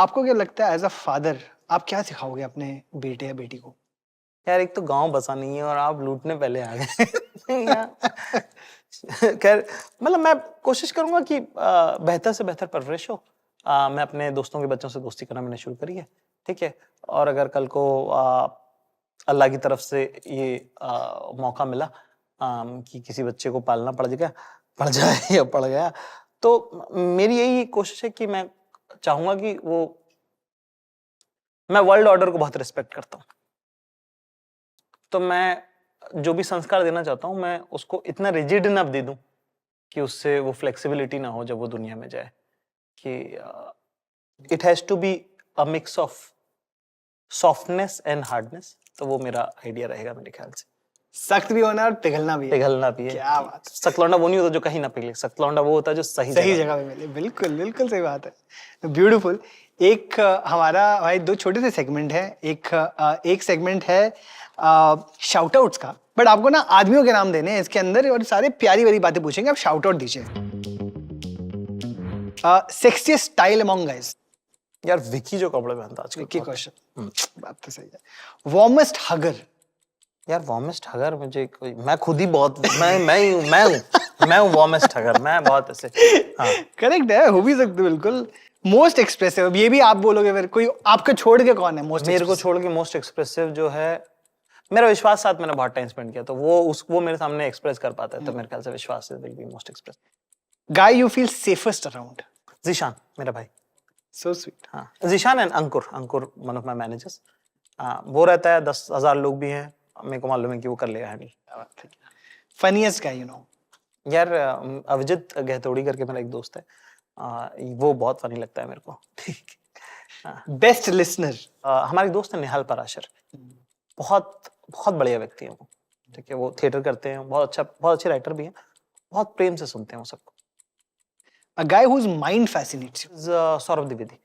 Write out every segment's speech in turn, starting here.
आपको क्या लगता है एज अ फादर आप क्या सिखाओगे अपने बेटे या बेटी को? यार एक तो गांव बसा नहीं है और आप लूटने पहले आ गए। खैर मतलब मैं कोशिश करूंगा कि बेहतर से बेहतर परवरिश हो। मैं अपने दोस्तों के बच्चों से दोस्ती करना मैंने शुरू करी है, ठीक है। और अगर कल को अल्लाह की तरफ से ये मौका मिला कि किसी बच्चे को पालना पड़ जाए या पड़ गया, तो मेरी यही कोशिश है कि मैं चाहूंगा कि मैं वर्ल्ड ऑर्डर को बहुत रिस्पेक्ट करता हूँ, तो मैं जो भी संस्कार देना चाहता हूँ मैं उसको इतना रिजिड ना दे दूं कि उससे वो फ्लेक्सिबिलिटी ना हो जब वो दुनिया में जाए, कि it has to be a mix of softness and hardness. तो वो मेरा आइडिया रहेगा मेरे ख्याल से। सख्त भी होना और पिघलना भी है। पिघलना भी है। क्या बात। सख्त लौंडा वो नहीं होता जो कहीं ना पिघले, सख्त लौंडा वो होता है जो सही जगह पे मिले। बिल्कुल बिल्कुल सही बात है। ब्यूटीफुल। एक हमारा भाई दो छोटे से सेगमेंट है। एक सेगमेंट है शाउट आउट्स का, बट आपको ना आदमियों के नाम देने हैं इसके अंदर और सारे प्यारी वाली बातें पूछेंगे, आप शाउट आउट दीजिए। Sexiest style among guys. यार विकी जो कपड़े पहनता आजकल। विकी कौशल। बात तो सही है। वार्मेस्ट हगर। यार वार्मेस्ट हगर मुझे कोई, मैं खुद ही बहुत मैं हूँ वार्मेस्ट हगर। मैं बहुत ऐसे करेक्ट है, हो भी सकते बिल्कुल। मोस्ट एक्सप्रेसिव, ये भी आप बोलोगे फिर? कोई आपको छोड़ के कौन है मोस्ट? मेरे को छोड़ के मोस्ट एक्सप्रेसिव जो है मेरा विश्वास, साथ मैंने बहुत टाइम स्पेंड किया तो वो मेरे सामने एक्सप्रेस कर पाता है, तो मेरे ख्याल से Vishwas is will be most expressive. Guy you feel safest around? Zeeshan मेरा भाई। So sweet. हाँ, Zeeshan and Ankur one of my managers. वो रहता है 10,000 लोग भी हैं, मेरे को मालूम है कि वो कर लेगा handle. Funniest guy you know? यार अविजित गहतोड़ी करके मेरा एक दोस्त है, वो बहुत फनी लगता है मेरे को। ठीक। Best listener? हमारे दोस्त है निहाल पराशर, बहुत बहुत बढ़िया व्यक्ति है वो, ठीक है। वो थिएटर करते हैं, बहुत अच्छे राइटर भी हैं, बहुत प्रेम से सुनते हैं वो सबको। A guy whose mind fascinates you? Saurabh Dwivedi,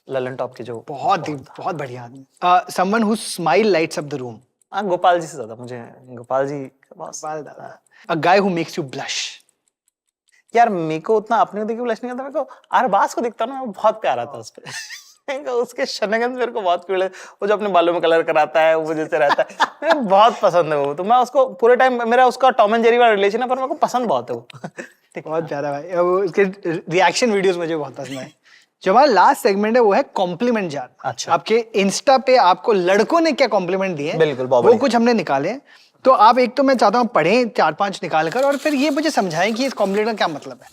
Lalan top के जो बहुत बढ़िया आदमी। Someone whose smile lights up the room? Gopal ji से ज्यादा मुझे गोपाल जी गोपाल दादा। A guy who makes you blush? यार मेरे को उतना अपने को देख के ब्लश नहीं आता, मेरे को अरबाज को दिखता ना, बहुत प्यार आता है उस पे। उसके शनगन मेरे को बहुत क्यूट है, वो जो अपने बालों में कलर कराता है वो जैसे रहता है, मेरे बहुत पसंद है वो। तो मैं उसको पूरे टाइम, मेरा उसका टॉम एंड जेरी वाला रिलेशन है, पर मेरे को पसंद बहुत है वो। बहुत प्यारा भाई। उसके रिएक्शन वीडियोस मुझे बहुत पसंद है। जो हमारा लास्ट सेगमेंट है वो है कॉम्प्लीमेंट जार। अच्छा। आपके इंस्टा पे आपको लड़कों ने क्या कॉम्प्लीमेंट दिए? बिल्कुल, वो कुछ हमने निकाले हैं, तो आप एक तो मैं चाहता हूँ पढ़ें 4-5 निकाल कर, और फिर ये मुझे समझाएं कि इस कॉम्प्लीमेंट का क्या मतलब है।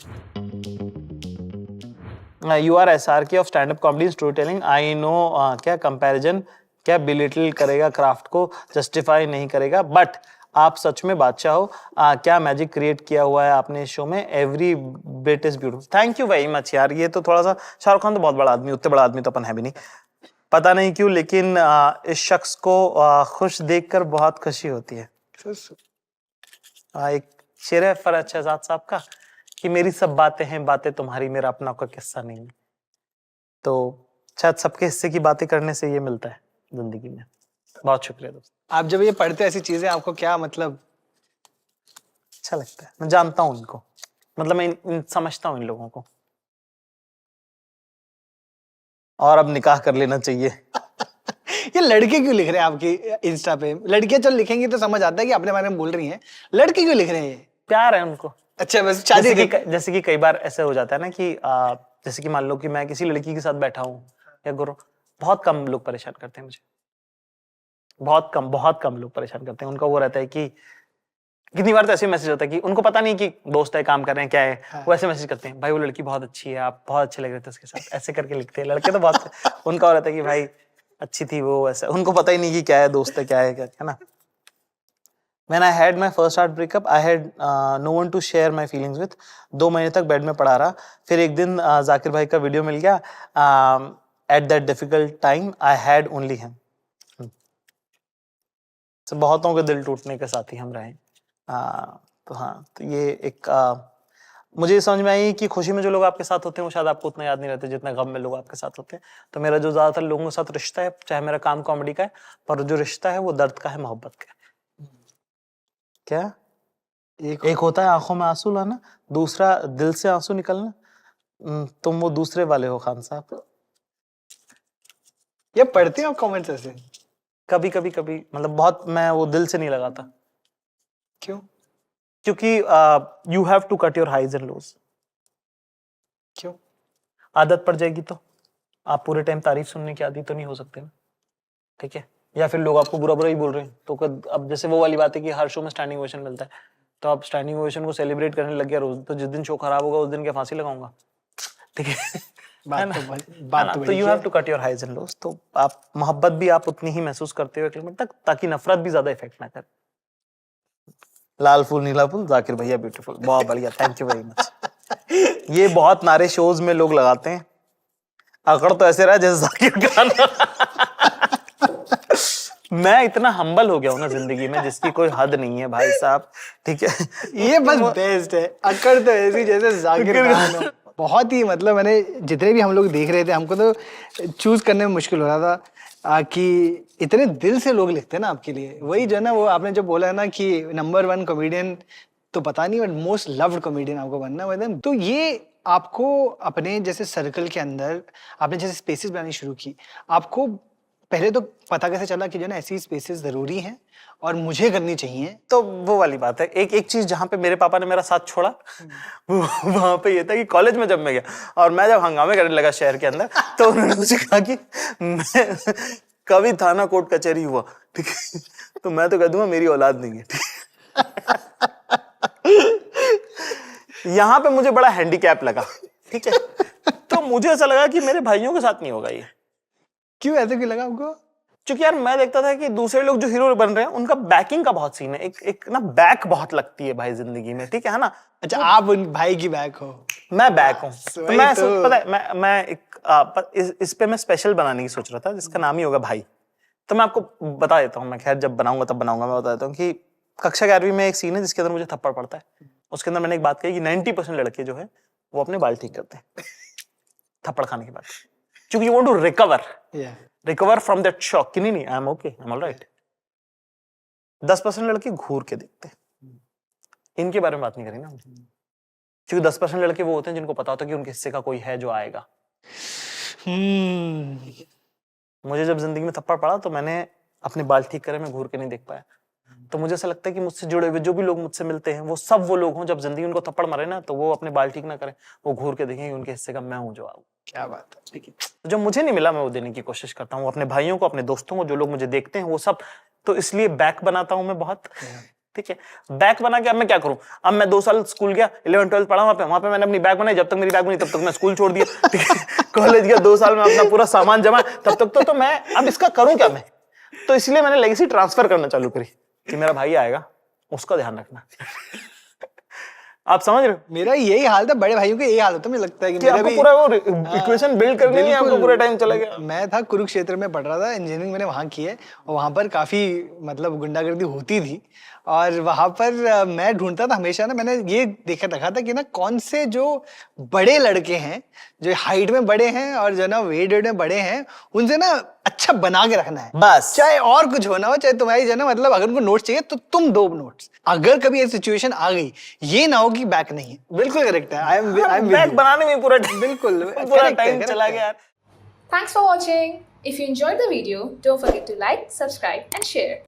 You are SRK of stand-up comedy story telling. I know क्या कंपैरिजन क्या बिलिटल करेगा, क्राफ्ट को जस्टिफाई नहीं करेगा, बट आप सच में बादशाह हो। क्या मैजिक क्रिएट किया हुआ है आपने इस शो में, every bit is beautiful. Thank you very much यार। ये तो थोड़ा सा, शाहरुख खान तो बहुत बड़ा आदमी, उतने बड़ा आदमी तो अपन है भी नहीं, पता नहीं क्यों, लेकिन इस शख्स को खुश देखकर बहुत खुशी होती है। एक शेर है फरहत शहजाद साहब का कि मेरी सब बातें हैं बातें तुम्हारी, मेरा अपना कोई किस्सा नहीं। तो शायद सबके हिस्से की बातें करने से ये मिलता है जिंदगी में। बहुत शुक्रिया दोस्त। आप जब ये पढ़ते ऐसी चीजें, आपको क्या मतलब अच्छा लगता है? मैं जानता हूँ इनको, मतलब मैं समझता हूँ इन लोगों को, और अब निकाह कर लेना चाहिए। ये लड़के क्यों लिख रहे हैं आपकी इंस्टा पे? लड़कियां चल लिखेंगी तो समझ आता है कि अपने बारे में बोल रही हैं, लड़के क्यों लिख रहे हैं ये? प्यार है उनको। अच्छा, बस शादी। जैसे कि कई बार ऐसे हो जाता है ना कि जैसे कि मान लो कि मैं किसी लड़की के साथ बैठा हूँ या गुरु, बहुत कम लोग परेशान करते हैं मुझे, बहुत कम लोग परेशान करते हैं। उनका वो रहता है कि कितनी बार तो ऐसे मैसेज होता है कि उनको पता नहीं कि दोस्त है, काम कर रहे हैं, क्या है। हाँ। वो ऐसे मैसेज करते हैं, भाई वो लड़की बहुत अच्छी है, आप बहुत अच्छे लग रहे थे उसके साथ, ऐसे करके लिखते हैं लड़के तो बहुत। उनका रहता है कि भाई अच्छी थी वो, ऐसा। उनको पता ही नहीं कि क्या है दोस्त है, क्या है ना। When I had my first heart breakup, I had no one to share my feelings with. 2 महीने तक बेड में पड़ा रहा, फिर एक दिन जाकिर भाई का वीडियो मिल गया। At that difficult time, I had only him. तो बहुतों के दिल टूटने के साथ ही हम रहे। तो हाँ, तो ये एक मुझे समझ में आई कि खुशी में जो लोग आपके साथ होते हैं वो शायद आपको उतना याद नहीं रहते जितना गम में लोग आपके साथ होते हैं। तो मेरा जो ज्यादातर लोगों के साथ रिश्ता है, चाहे मेरा काम कॉमेडी का है, पर जो रिश्ता है वो दर्द का है, मोहब्बत का है। क्या एक होता है आंखों में आंसू लाना, दूसरा दिल से आंसू निकलना। तुम वो दूसरे वाले हो खान साहब। ये पढ़ते हैं आप कमेंट्स ऐसे? कभी कभी कभी मतलब बहुत, मैं वो दिल से नहीं लगाता, क्यों? क्योंकि you have to cut your highs and lows. क्यों? आदत पड़ जाएगी तो आप पूरे टाइम तारीफ सुनने की आदी तो नहीं हो सकते ना, ठीक है? या फिर लोग आपको बुरा बुरा ही बोल रहे हैं तो अब जैसे वो वाली बात है कि हर शो में स्टैंडिंग ओवेशन मिलता है, तो आप स्टैंडिंग ओवेशन को सेलिब्रेट करने लग गया रोज, तो जिस दिन शो खराब होगा उस दिन क्या फांसी लगाऊंगा, ठीक है? बात तो तो वही यू है। Have to cut your highs and lows. तो आप मोहब्बत भी आप उतनी ही महसूस करते हो एक लिमिट तक, ताकि नफरत भी ज्यादा इफेक्ट ना करे। लाल फूल नीला फूल, जाकिर भैया ब्यूटीफुल, बहुत बढ़िया, थैंक यू वेरी मच। ये बहुत नारे शोज में लोग लगाते हैं, अकड़ तो ऐसे रहा जैसे जाकिर खान। मैं इतना हम्बल हो गया हूं ना जिंदगी में जिसकी कोई हद नहीं है भाई साहब, ठीक है? ये बस बेस्ट है, अकड़ तो ऐसी जैसे जाकिर खान हो। बहुत ही मतलब मैंने जितने भी हम लोग देख रहे थे, हमको तो चूज करने में मुश्किल हो रहा था कि इतने दिल से लोग लिखते हैं ना आपके लिए। वही जो है ना, वो आपने जो बोला है ना कि नंबर 1 कॉमेडियन तो पता नहीं, बट मोस्ट लव्ड कॉमेडियन आपको बनना है। तो ये आपको अपने जैसे सर्कल के अंदर आपने जैसे स्पेसेस बनानी शुरू की, आपको पहले तो पता कैसे चला कि जो है ना ऐसी स्पेसेस जरूरी हैं और मुझे करनी चाहिए? तो वो वाली बात है, एक चीज जहां पे मेरे पापा ने मेरा साथ छोड़ा, वो वहां पे ये था कि कॉलेज में जब मैं गया और मैं जब हंगामे करने लगा शहर के अंदर, तो उन्होंने मुझे कहा कि मैं कभी थाना कोर्ट कचहरी हुआ, ठीक है, तो मैं तो कह दूंगा मेरी औलाद नहीं है, यहाँ पे मुझे बड़ा हैंडीकैप लगा, ठीक है? तो मुझे ऐसा लगा कि मेरे भाइयों के साथ नहीं होगा ये। क्यों, ऐसे क्यों लगा आपको? क्योंकि यार मैं देखता था कि दूसरे लोग जो हीरो बन रहे हैं उनका बैकिंग का बहुत सीन है, एक ना बैक बहुत लगती है भाई जिंदगी में, ठीक है ना? अच्छा, आप उन भाई की बैक हो? मैं बैक हूँ, तो वही मैं तो। पता है मैं इस पे मैं स्पेशल बनाने की सोच रहा था जिसका नाम ही होगा भाई। तो मैं आपको बता देता हूँ, मैं खैर जब बनाऊंगा तब बनाऊंगा, मैं बता देता हूँ कि कक्षा 11वीं में एक सीन है जिसके अंदर मुझे थप्पड़ पड़ता है। उसके अंदर मैंने एक बात कही कि 90% लड़के जो है वो अपने बाल ठीक करते हैं थप्पड़ खाने के बाद, क्योंकि you want to recover from that shock कि नहीं I am okay, I am alright. 10% लड़के घूर के देखते हैं, इनके बारे में बात नहीं करेंगे ना, क्योंकि 10% लड़के वो होते हैं जिनको पता होता है कि उनके हिस्से का कोई है जो आएगा। मुझे जब जिंदगी में थप्पड़ पड़ा तो मैंने अपने बाल ठीक करे, मैं घूर के नहीं देख पाया। तो मुझे ऐसा लगता है कि मुझसे जुड़े हुए जो भी लोग मुझसे मिलते हैं वो सब वो लोग हों, जब जिंदगी उनको थप्पड़ मारे ना तो वो अपने बाल ठीक ना करें, वो घूर के देखें कि उनके हिस्से का मैं हूं जो आऊं। क्या बात है, ठीक है। तो जो मुझे नहीं मिला मैं वो देने की कोशिश करता हूँ अपने भाइयों को, अपने दोस्तों को, जो लोग मुझे देखते हैं वो सब। तो इसलिए बैक बनाता हूं मैं बहुत, ठीक है? बैक बना के अब मैं क्या करूं? अब मैं 2 साल स्कूल गया, 11th 12th पढ़ा वहां पे मैंने अपनी बैग बनाई, जब तक मेरी बैग बनी तब तक मैं स्कूल छोड़ दिया, ठीक है? कॉलेज गया 2 साल में अपना पूरा सामान जमा, तब तक तो मैं अब इसका करूं क्या मैं? तो इसलिए मैंने लेगेसी ट्रांसफर करना चालू करी कि मेरा भाई आएगा उसका ध्यान रखना। आप समझ रहे हो? मेरा यही हाल था, बड़े भाइयों का यही हाल होता, मुझे लगता है कि मेरा भी पूरा वो इक्वेशन बिल्ड करने में आपको पूरा टाइम चला गया। मैं था कुरुक्षेत्र में पढ़ रहा था, इंजीनियरिंग मैंने वहां की है, और वहां पर काफी मतलब गुंडागर्दी होती थी, और वहां पर मैं ढूंढता था हमेशा ना, मैंने ये देखा रखा था कि ना कौन से जो बड़े लड़के हैं जो हाइट में बड़े हैं और जो ना वेट में बड़े हैं, उनसे ना अच्छा बना के रखना है बस। चाहे और कुछ होना हो, चाहे तुम्हारी जो ना मतलब अगर उनको नोट्स चाहिए तो तुम 2 नोट्स, अगर कभी ये सिचुएशन आ गई, ये ना हो कि बैक नहीं है। बिल्कुल करेक्ट है, आई एम बैक बनाने में पूरा बिल्कुल पूरा टाइम चला गया यार। Thanks for watching. If you enjoyed the video, don't forget to like, subscribe and share.